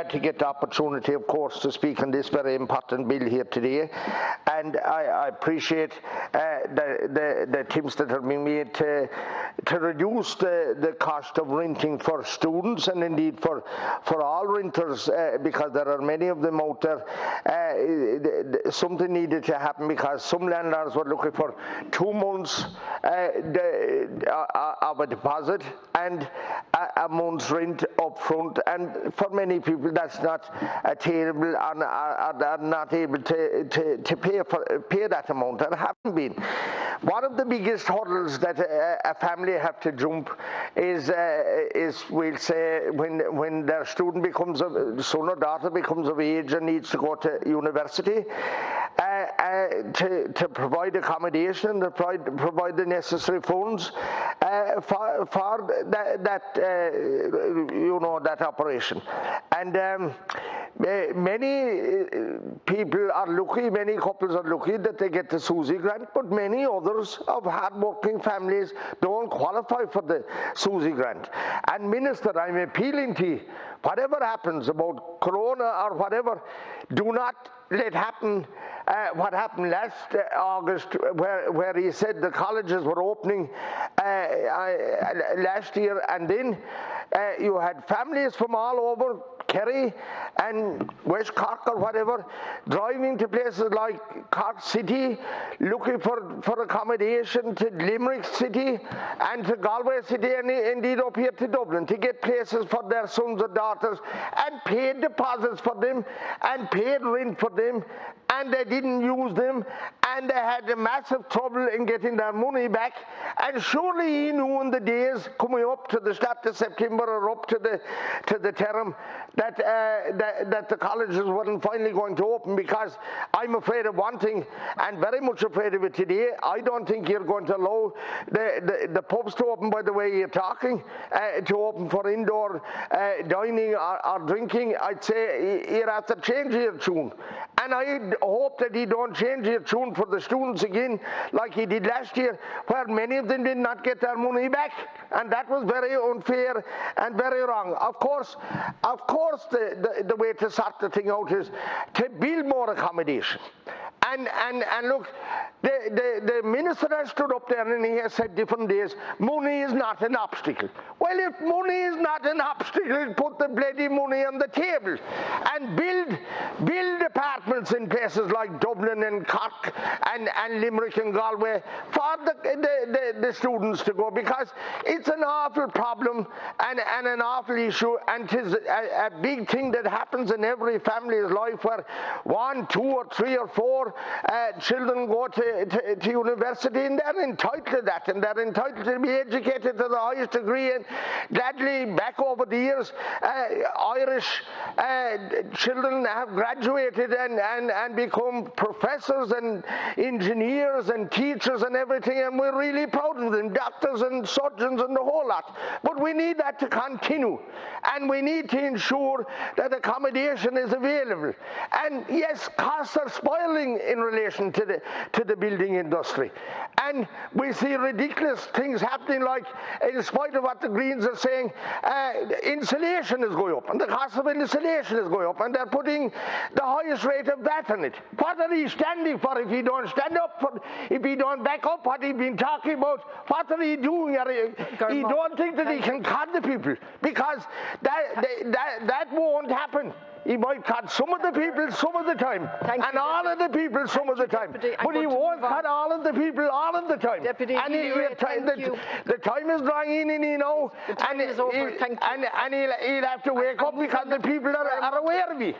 glad to get the opportunity, of course, to speak on this very important bill here today, and I appreciate the attempts that are being made to reduce the cost of renting for students and indeed for all renters, because there are many of them out there. Something needed to happen because some landlords were looking for 2 months of a deposit and a month's rent up front, and for many people that's not attainable and are not able to pay that amount and haven't been. One of the biggest hurdles that a family have to jump is we'll say when their son or daughter becomes of age and needs to go to university, to provide accommodation, to provide the necessary funds for that operation. And many people are lucky, many couples are lucky that they get the SUSI grant, but many others of hard-working families don't qualify for the SUSI grant. And Minister, I'm appealing to you, whatever happens about Corona or whatever, do not let happen what happened last August, where he said the colleges were opening last year, and then you had families from all over Kerry and West Cork or whatever, driving to places like Cork City, looking for accommodation, to Limerick City and to Galway City, and indeed up here to Dublin, to get places for their sons or daughters, and paid deposits for them and paid rent for them, and they didn't use them, and they had a massive trouble in getting their money back. And surely he knew in the days coming up to the start of September or up to the term that the colleges weren't finally going to open, because I'm afraid of one thing, and very much afraid of it today. I don't think you're going to allow the pubs to open, by the way you're talking, to open for indoor dining or drinking. I'd say you have to change your tune, and I hope that he don't change your tune for the students again like he did last year, where many of them did not get their money back, and that was very unfair and very wrong. Of course, the way to sort the thing out is to build more accommodation. And look, the minister has stood up there and he has said different days, money is not an obstacle. Well, if money is not an obstacle, put the bloody money on the table and build apartments in places like Dublin and Cork and Limerick and Galway for the students to go, because it's an awful problem and an awful issue, and it is a big thing that happens in every family's life, where 1, 2 or 3 or 4 children go to university, and they're entitled to that, and they're entitled to be educated to the highest degree. And gladly, back over the years, Irish children have graduated and become professors and engineers and teachers and everything, and we're really proud of them, doctors and surgeons and the whole lot. But we need that to continue, and we need to ensure that accommodation is available. And yes, costs are spoiling in relation to the building industry, and we see ridiculous things happening, like, in spite of what the Greens are saying, insulation is going up, and the cost of insulation is going up, and they're putting the highest rate of that on it. What are he standing for if he don't stand up for, if he don't back up what he's been talking about? What are he doing? He don't think that he can cut the people, because that won't happen. He might cut some of the people some of the time, and all of the people some of the time, but he won't cut all of the people all of the time. Deputy and the time is drawing in, you know, and he'll have to wake up because the people are aware of it.